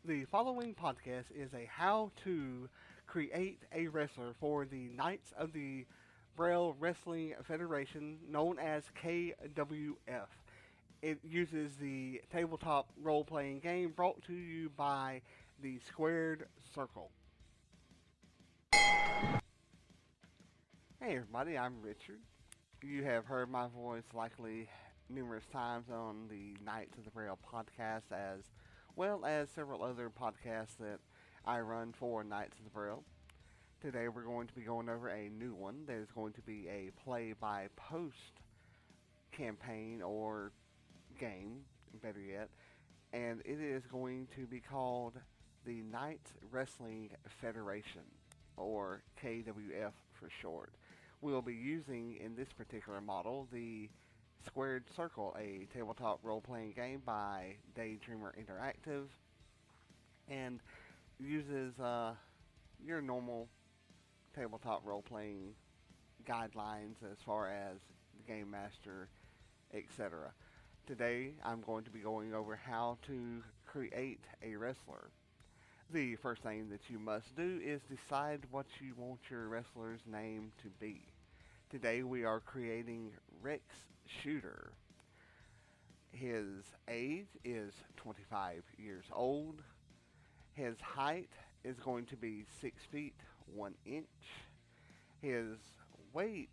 The following podcast is a how to create a wrestler for the Knights of the Braille Wrestling Federation, known as KWF. It uses the tabletop role playing game brought to you by the Squared Circle. Hey, everybody, I'm Richard. You have heard my voice likely numerous times on the Knights of the Braille podcast, as well as several other podcasts that I run for Knights of the Braille. Today we're going to be going over a new one. There's going to be a play by post campaign or game, better yet, and it is going to be called the Knights Wrestling Federation, or KWF for short. We'll be using in this particular model the Squared Circle, a tabletop role playing game by Daydreamer Interactive, and uses your normal tabletop role playing guidelines as far as the game master, etc. Today I'm going to be going over how to create a wrestler. The first thing that you must do is decide what you want your wrestler's name to be. Today we are creating Rex Shooter. His age is 25 years old. His height is going to be 6 feet 1 inch. His weight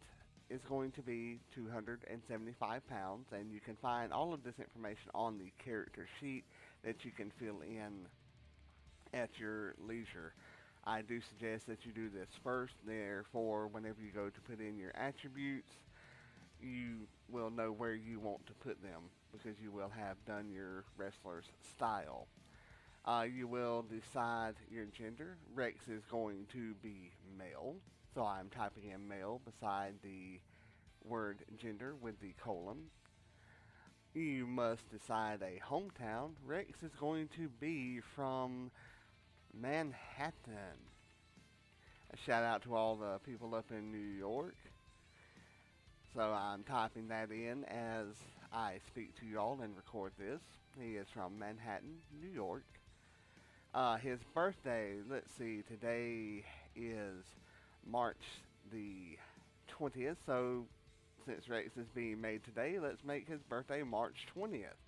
is going to be 275 pounds, and you can find all of this information on the character sheet that you can fill in at your leisure. I do suggest that you do this first, therefore, whenever you go to put in your attributes, you will know where you want to put them because you will have done your wrestler's style. You will decide your gender. Rex is going to be male, so I'm typing in male beside the word gender with the colon. You must decide a hometown. Rex is going to be from Manhattan. A shout out to all the people up in New York. So I'm typing that in as I speak to y'all and record this. He is from Manhattan, New York. His birthday, let's see, today is March the 20th. So since Rex is being made today, let's make his birthday March 20th.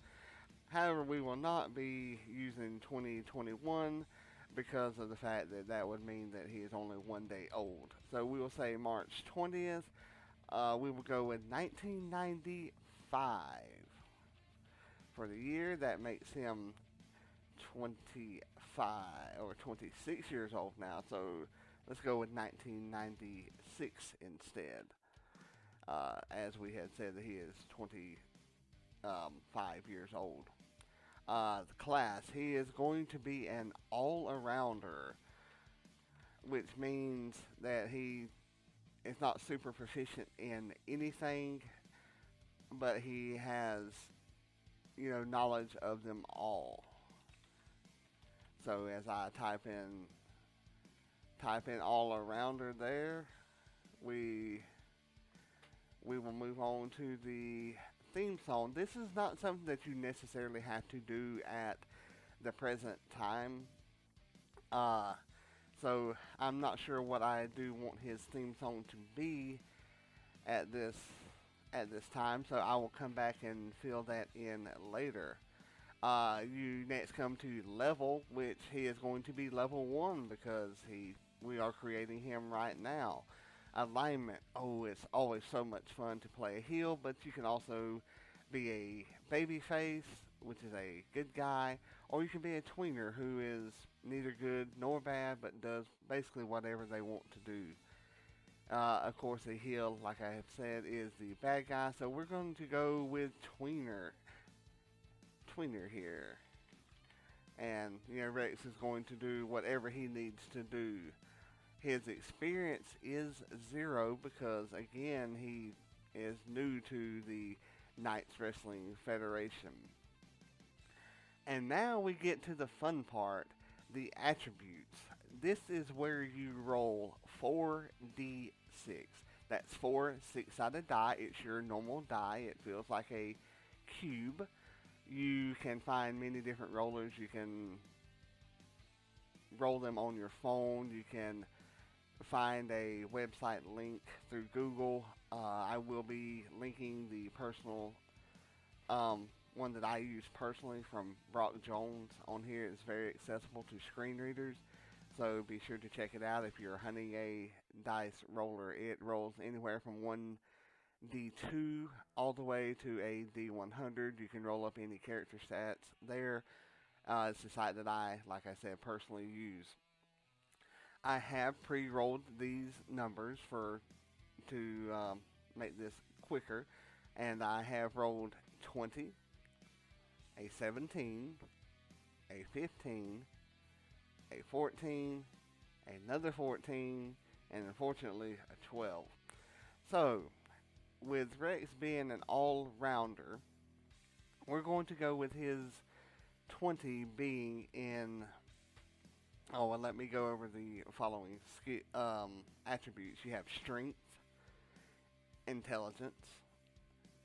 However, we will not be using 2021 because of the fact that that would mean that he is only 1 day old. So we will say March 20th. We will go with 1995 for the year. That makes him 25 or 26 years old now. So let's go with 1996 instead. As we had said that he is 25 years old. The class, he is going to be an all-arounder, which means that he is not super proficient in anything, but he has, knowledge of them all. So as I type in all-arounder there, we will move on to the theme song. This is not something that you necessarily have to do at the present time. So I'm not sure what I do want his theme song to be at this time. So I will come back and fill that in later. You next come to level, which he is going to be level 1 because we are creating him right now. Alignment. Oh, it's always so much fun to play a heel, but you can also be a baby face, which is a good guy, or you can be a tweener who is neither good nor bad, but does basically whatever they want to do. Of course, a heel, like I have said, is the bad guy, so we're going to go with tweener here. And, Rex is going to do whatever he needs to do. His experience is 0 because, again, he is new to the Knights Wrestling Federation. And now we get to the fun part, the attributes. This is where you roll 4d6. That's 4 6-sided die. It's your normal die. It feels like a cube. You can find many different rollers. You can roll them on your phone. You can find a website link through Google. I will be linking the personal one that I use personally from Brock Jones on here. It's very accessible to screen readers, so be sure to check it out if you're hunting a dice roller. It rolls anywhere from 1d2 all the way to a d100. You can roll up any character stats there. It's the site that I, like I said, personally use. I have pre-rolled these numbers to make this quicker, and I have rolled 20, a 17, a 15, a 14, another 14, and unfortunately a 12. So, with Rex being an all-rounder, we're going to go with his 20 being in. Oh, and let me go over the following attributes. You have strength, intelligence,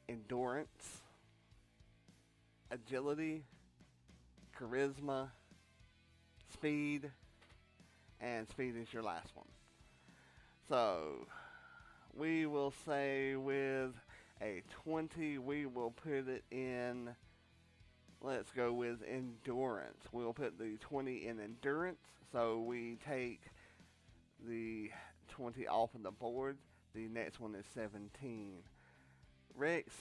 endurance, agility, charisma, speed, and speed is your last one. So, we will say with a 20, we will put it in, let's go with endurance. We'll put the 20 in endurance, so we take the 20 off of the board. The next one is 17. Rex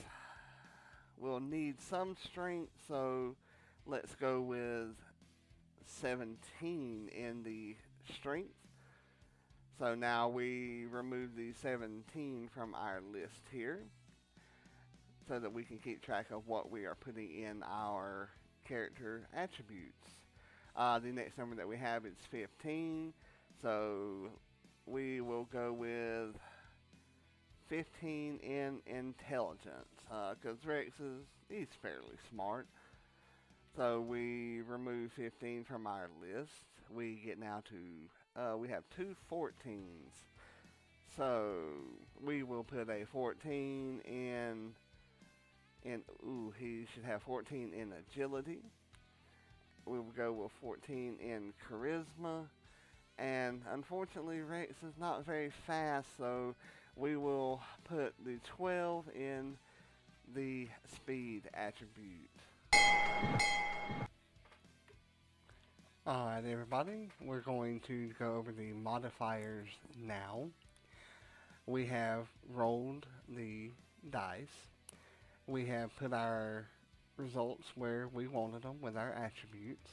will need some strength, so let's go with 17 in the strength. So now we remove the 17 from our list here so that we can keep track of what we are putting in our character attributes. The next number that we have is 15, so we will go with 15 in intelligence, because Rex he's fairly smart. So we remove 15 from our list. We get now to, we have two 14s. So we will put a 14 in, he should have 14 in agility. We will go with 14 in charisma. And unfortunately, Rex is not very fast, so we will put the 12 in the speed attribute. Alright everybody, we're going to go over the modifiers now. We have rolled the dice. We have put our results where we wanted them with our attributes.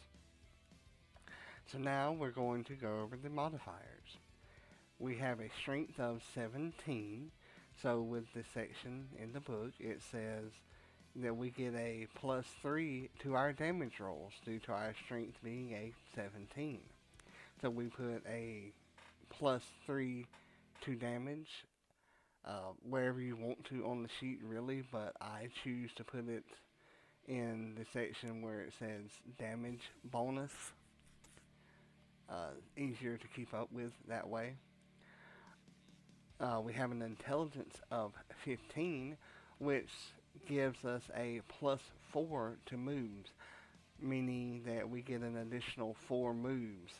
So now we're going to go over the modifiers. We have a strength of 17. So with this section in the book, it says that we get a +3 to our damage rolls due to our strength being a 17. So we put a +3 to damage wherever you want to on the sheet really, but I choose to put it in the section where it says damage bonus. Easier to keep up with that way. We have an intelligence of 15, which gives us a +4 to moves, meaning that we get an additional 4 moves.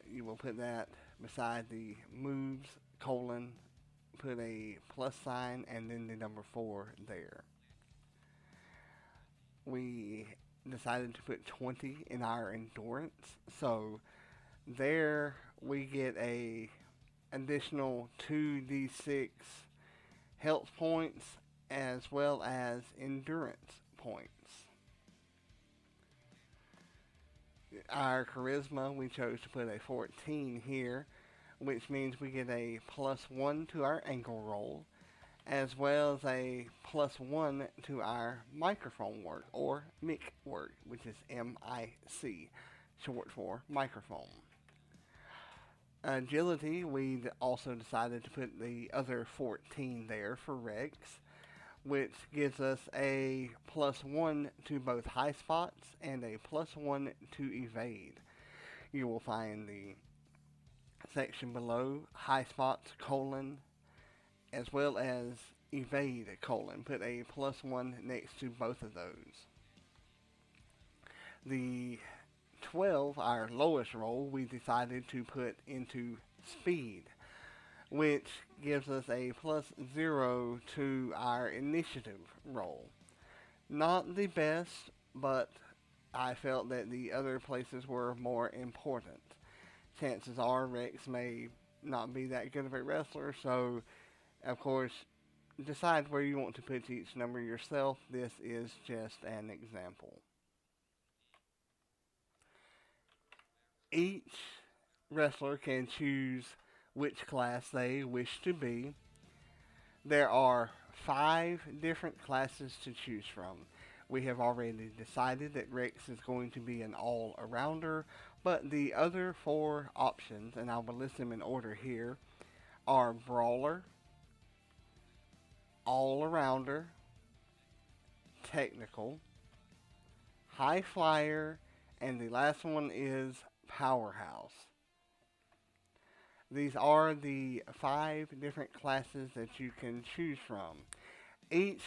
You will put that beside the moves, put a plus sign, and then the number 4 there. We decided to put 20 in our endurance, so there we get a additional 2d6 health points as well as endurance points. Our charisma, we chose to put a 14 here, which means we get a +1 to our ankle roll, as well as a +1 to our microphone work, or mic work, which is M-I-C, short for microphone. Agility, we also decided to put the other 14 there for Rex, which gives us a +1 to both high spots and a +1 to evade. You will find the section below high spots : as well as evade : put a +1 next to both of those. The 12, our lowest roll, we decided to put into speed, which gives us a +0 to our initiative roll. Not the best, but I felt that the other places were more important. Chances are Rex may not be that good of a wrestler, so of course, decide where you want to put each number yourself. This is just an example. Each wrestler can choose which class they wish to be. There are 5 different classes to choose from. We have already decided that Rex is going to be an all-arounder, but the other 4 options, and I will list them in order here, are Brawler, All-Arounder, Technical, High Flyer, and the last one is Powerhouse. These are the 5 different classes that you can choose from. Each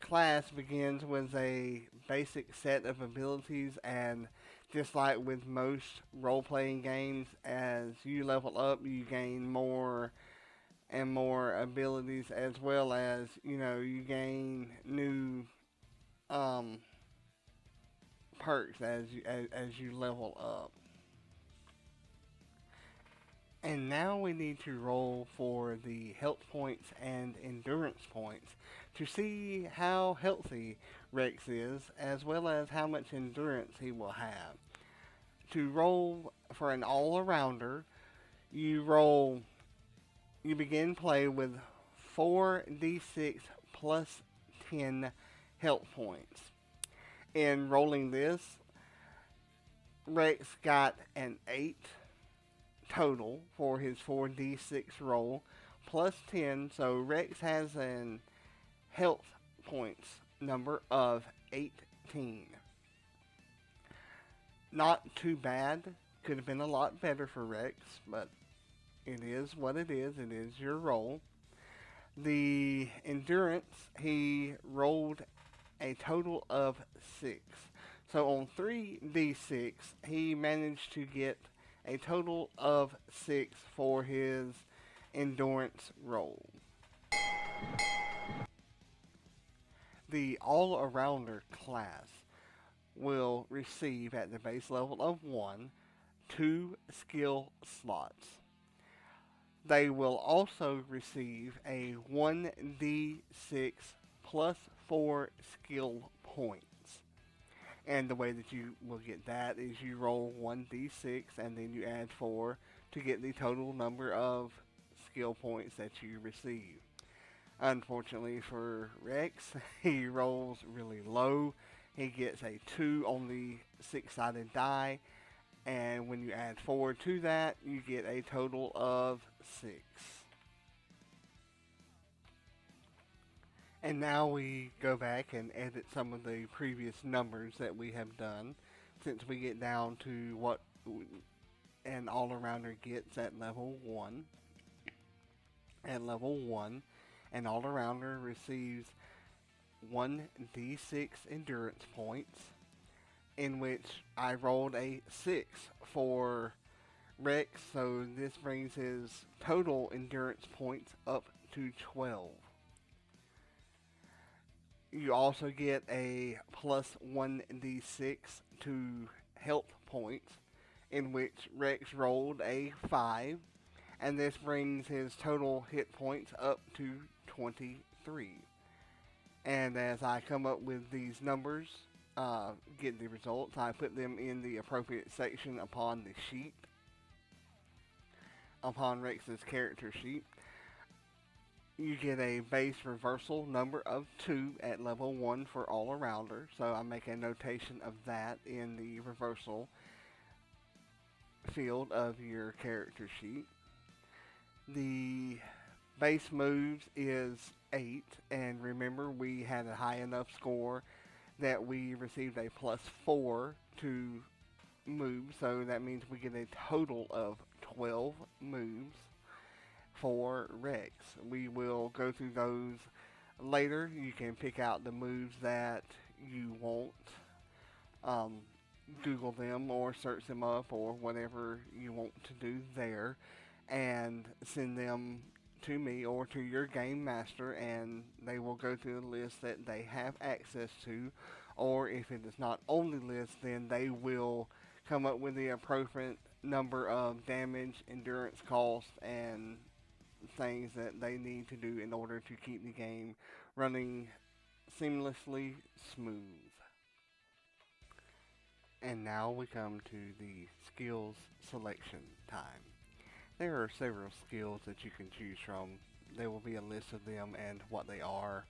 class begins with a basic set of abilities, and just like with most role-playing games, as you level up, you gain more and more abilities, as well as, you gain new um, perks as you level up. And now we need to roll for the health points and endurance points to see how healthy Rex is, as well as how much endurance he will have. To roll for an all-arounder, you begin play with 4d6 plus 10 health points. In rolling this, Rex got an 8 total for his 4d6 roll plus 10, so Rex has an health points number of 18. Not too bad. Could have been a lot better for Rex, but it is what it is. It is your roll. The endurance, he rolled a total of 6. So on 3d6, he managed to get a total of 6 for his endurance roll. The all-arounder class will receive at the base level of 1, 2 skill slots. They will also receive a 1d6 plus 4 skill points. And the way that you will get that is you roll 1d6 and then you add 4 to get the total number of skill points that you receive. Unfortunately for Rex, he rolls really low. He gets a 2 on the 6-sided die, and when you add 4 to that, you get a total of 6. And now we go back and edit some of the previous numbers that we have done, since we get down to what an all-arounder gets at level 1. At level 1, an all-arounder receives 1d6 endurance points, in which I rolled a 6 for Rex, so this brings his total endurance points up to 12. You also get a plus 1d6 to health points, in which Rex rolled a 5, and this brings his total hit points up to 23. And as I come up with these numbers, get the results, I put them in the appropriate section upon the sheet, upon Rex's character sheet. You get a base reversal number of 2 at level 1 for all-arounder, so I make a notation of that in the reversal field of your character sheet. The base moves is 8, and remember we had a high enough score that we received a plus 4 to move, so that means we get a total of 12 moves for Rex. We will go through those later. You can pick out the moves that you want. Google them or search them up or whatever you want to do there and send them to me or to your game master, and they will go through the list that they have access to. Or if it is not on the list, then they will come up with the appropriate number of damage, endurance cost, and things that they need to do in order to keep the game running seamlessly smooth. And now we come to the skills selection time. There are several skills that you can choose from. There will be a list of them and what they are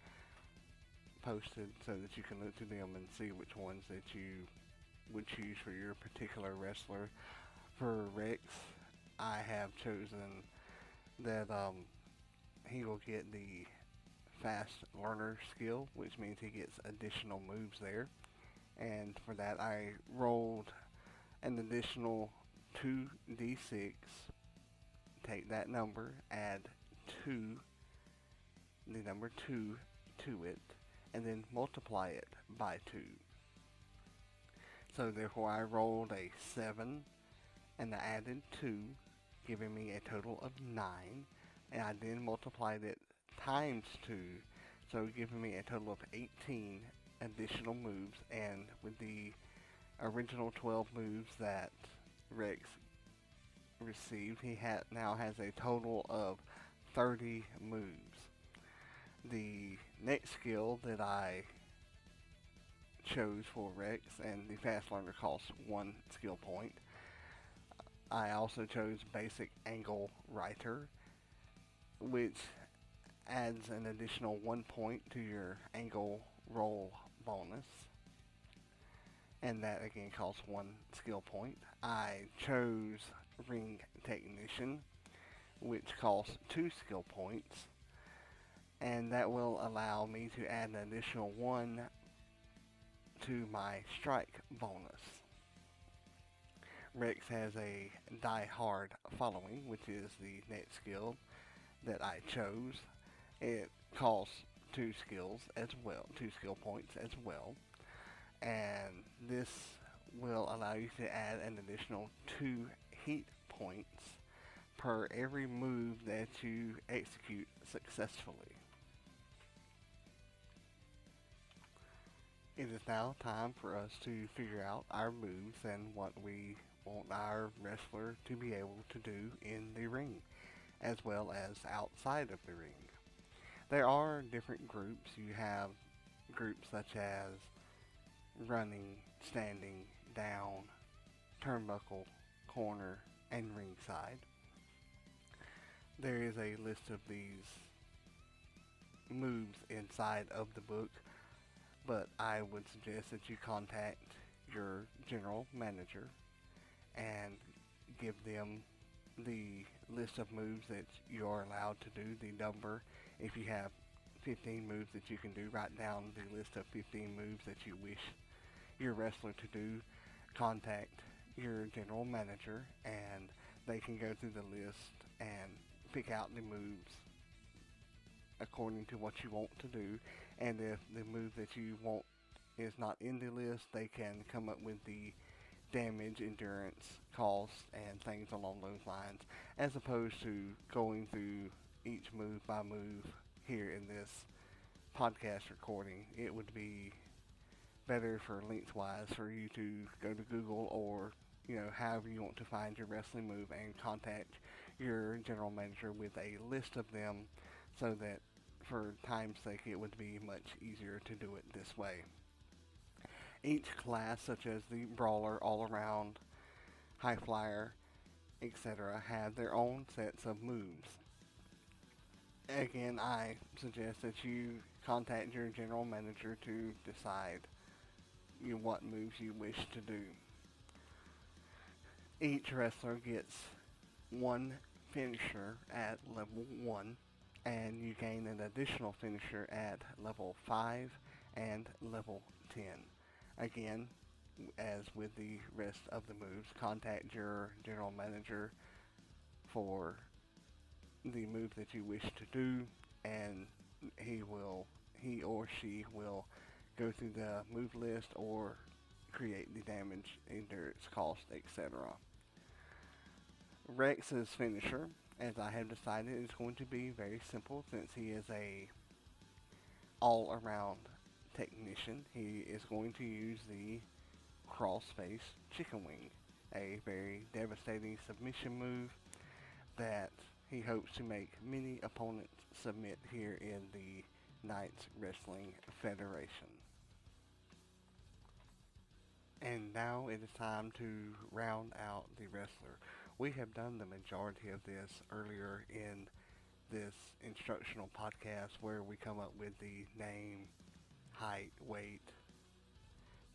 posted so that you can look through them and see which ones that you would choose for your particular wrestler. For Rex, I have chosen that he will get the fast learner skill, which means he gets additional moves there. And for that, I rolled an additional 2d6, take that number, add 2, the number 2 to it, and then multiply it by 2. So therefore I rolled a 7 and I added 2, giving me a total of 9, and I then multiplied it times 2, so giving me a total of 18 additional moves. And with the original 12 moves that Rex received, he now has a total of 30 moves. The next skill that I chose for Rex, and the fast learner costs 1 skill point. I also chose basic angle writer, which adds an additional 1 point to your angle roll bonus, and that again costs 1 skill point. I chose ring technician, which costs 2 skill points, and that will allow me to add an additional 1 to my strike bonus. Rex has a die hard following, which is the next skill that I chose. It costs 2 skills as well, 2 skill points as well, and this will allow you to add an additional 2 heat points per every move that you execute successfully. It is now time for us to figure out our moves and what we want our wrestler to be able to do in the ring, as well as outside of the ring. There are different groups. You have groups such as running, standing, down, turnbuckle, corner, and ringside. There is a list of these moves inside of the book, but I would suggest that you contact your general manager and give them the list of moves that you are allowed to do, the number. If you have 15 moves that you can do, write down the list of 15 moves that you wish your wrestler to do. Contact your general manager and they can go through the list and pick out the moves according to what you want to do. And if the move that you want is not in the list, they can come up with the damage, endurance, cost, and things along those lines, as opposed to going through each move by move here in this podcast recording. It would be better for lengthwise for you to go to Google or however you want to find your wrestling move and contact your general manager with a list of them, so that for time's sake it would be much easier to do it this way. Each class, such as the brawler, all around, high flyer, etc., have their own sets of moves. Again, I suggest that you contact your general manager to decide what moves you wish to do. Each wrestler gets 1 finisher at level 1, and you gain an additional finisher at level 5 and level 10. Again, as with the rest of the moves, contact your general manager for the move that you wish to do, and he or she will go through the move list or create the damage, endurance, cost, etc. Rex's finisher, as I have decided, is going to be very simple since he is a all-around technician. He is going to use the cross-face chicken wing, a very devastating submission move that he hopes to make many opponents submit here in the Knights Wrestling Federation. And now it is time to round out the wrestler. We have done the majority of this earlier in this instructional podcast where we come up with the name, height, weight,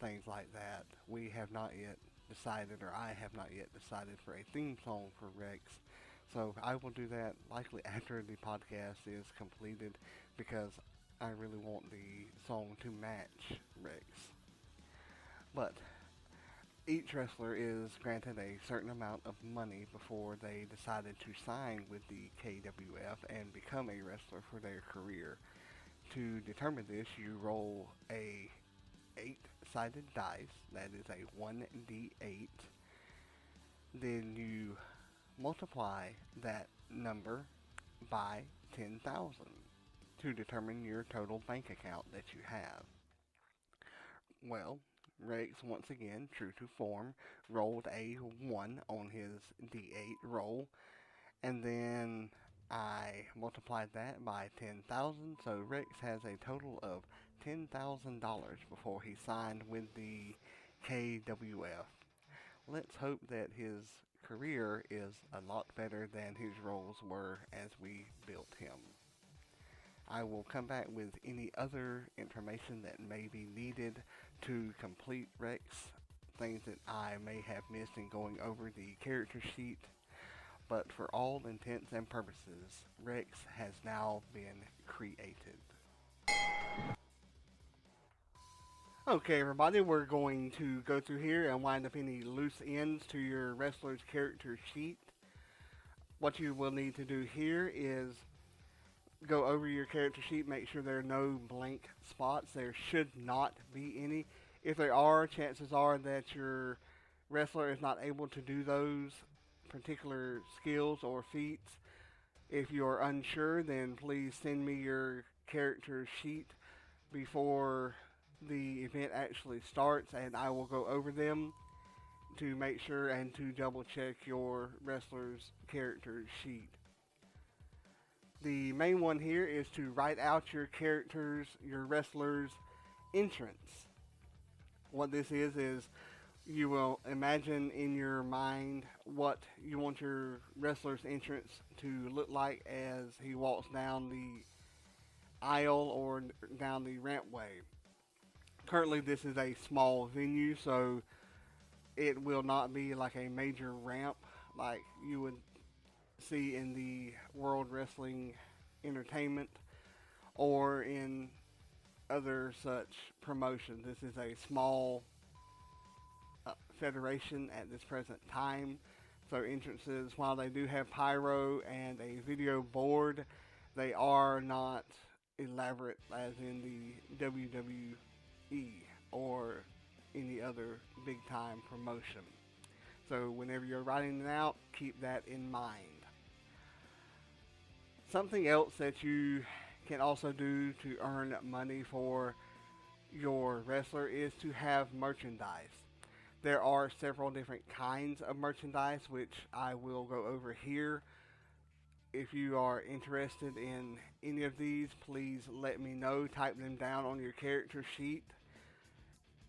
things like that. We have not yet decided, or I have not yet decided, for a theme song for Rex. So I will do that likely after the podcast is completed because I really want the song to match Rex. But each wrestler is granted a certain amount of money before they decided to sign with the KWF and become a wrestler for their career. To determine this, you roll a 8-sided dice, that is a 1d8. Then you multiply that number by 10,000 to determine your total bank account that you have. Well, Rex, once again, true to form, rolled a 1 on his d8 roll, and then I multiplied that by 10,000, so Rex has a total of $10,000 before he signed with the KWF. Let's hope that his career is a lot better than his roles were as we built him. I will come back with any other information that may be needed to complete Rex, things that I may have missed in going over the character sheet. But for all intents and purposes, Rex has now been created. Okay, everybody, we're going to go through here and wind up any loose ends to your wrestler's character sheet. What you will need to do here is go over your character sheet, make sure there are no blank spots. There should not be any. If there are, chances are that your wrestler is not able to do those particular skills or feats. If you're unsure, then please send me your character sheet before the event actually starts, and I will go over them to make sure and to double check your wrestler's character sheet. The main one here is to write out your wrestler's entrance. What this is you will imagine in your mind what you want your wrestler's entrance to look like as he walks down the aisle or down the rampway. Currently this is a small venue, so it will not be like a major ramp like you would see in the World Wrestling Entertainment or in other such promotions. This is a small federation at this present time, so entrances, while they do have pyro and a video board, they are not elaborate as in the WWE or any other big time promotion. So whenever you're writing it out, keep that in mind. Something else that you can also do to earn money for your wrestler is to have merchandise. There are several different kinds of merchandise, which I will go over here. If you are interested in any of these, please let me know. Type them down on your character sheet.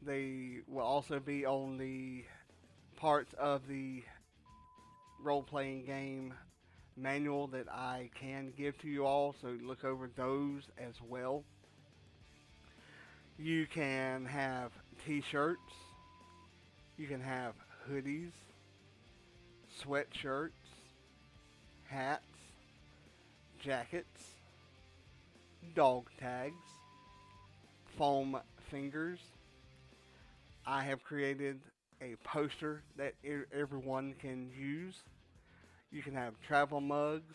They will also be on the parts of the role-playing game manual that I can give to you all, so look over those as well. You can have t-shirts, you can have hoodies, sweatshirts, hats, jackets, dog tags, foam fingers. I have created a poster that everyone can use. You can have travel mugs,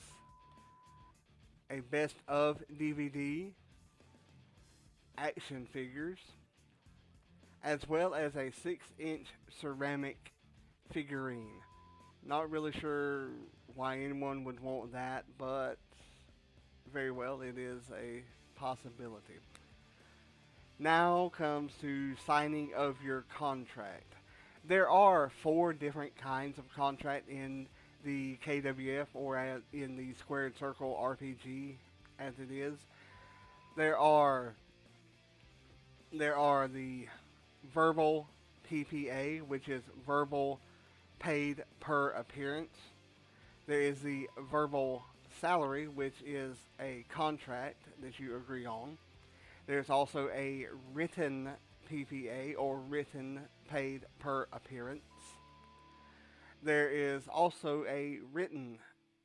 a best of DVD, action figures, as well as a 6-inch ceramic figurine. Not really sure why anyone would want that, but very well, it is a possibility. Now comes to signing of your contract. There are 4 different kinds of contract in the KWF or in the Squared Circle RPG as it is. There are the verbal PPA, which is verbal paid per appearance. There is the verbal salary, which is a contract that you agree on. There's also a written PPA or written paid per appearance. There is also a written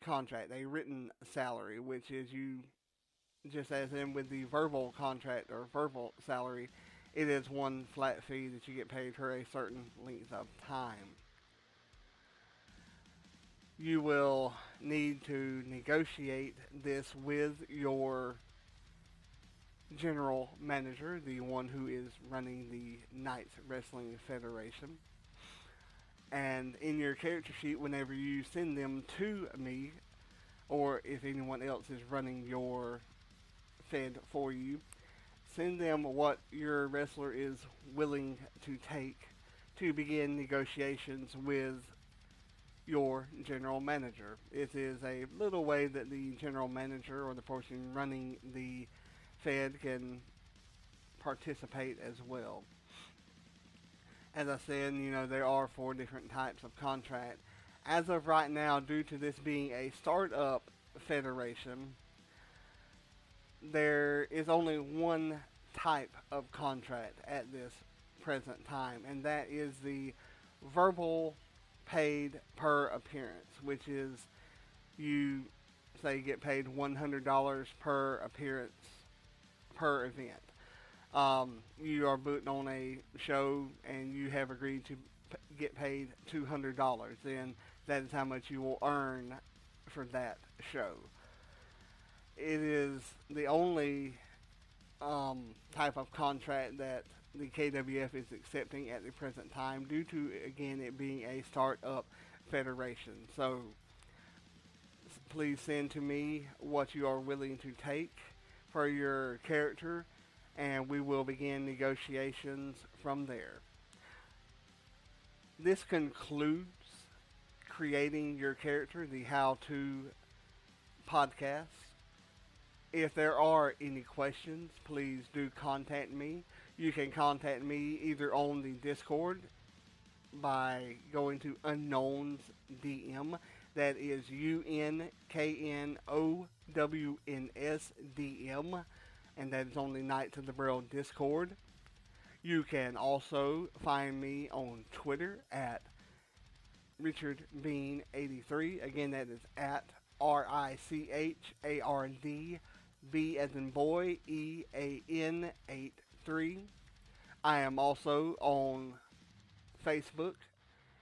contract, a written salary, which is you, just as in with the verbal contract or verbal salary, it is one flat fee that you get paid for a certain length of time. You will need to negotiate this with your general manager, the one who is running the Knights Wrestling Federation. And in your character sheet, whenever you send them to me, or if anyone else is running your fed for you, send them what your wrestler is willing to take to begin negotiations with your general manager. It is a little way that the general manager or the person running the fed can participate as well. As I said, there are 4 different types of contract. As of right now, due to this being a startup federation, there is only one type of contract at this present time, and that is the verbal paid per appearance, which is you say get paid $100 per appearance per event. You are booked on a show and you have agreed to get paid $200, then that is how much you will earn for that show. It is the only type of contract that the KWF is accepting at the present time due to, again, it being a start-up federation. So please send to me what you are willing to take for your character, and we will begin negotiations from there. This concludes creating your character, the how-to podcast. If there are any questions, please do contact me. You can contact me either on the Discord by going to Unknown's DM. That is UNKNOWNS and that is on the Knights of the Braille Discord. You can also find me on Twitter at RichardBean83. Again, that is at RICHARD B as in boy EAN 83. I am also on Facebook.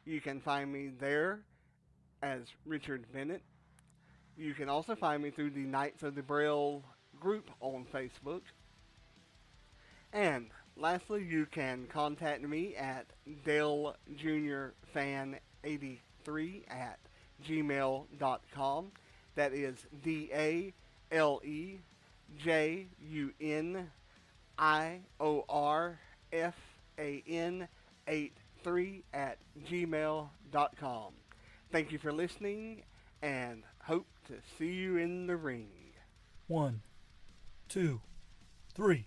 You can find me there as Richard Bennett. You can also find me through the Knights of the Braille group on Facebook. And lastly, you can contact me at DaleJuniorFan83 at gmail.com. That is DaleJuniorFan83 at gmail.com. Thank you for listening, and hope to see you in the ring. 1, 2, 3.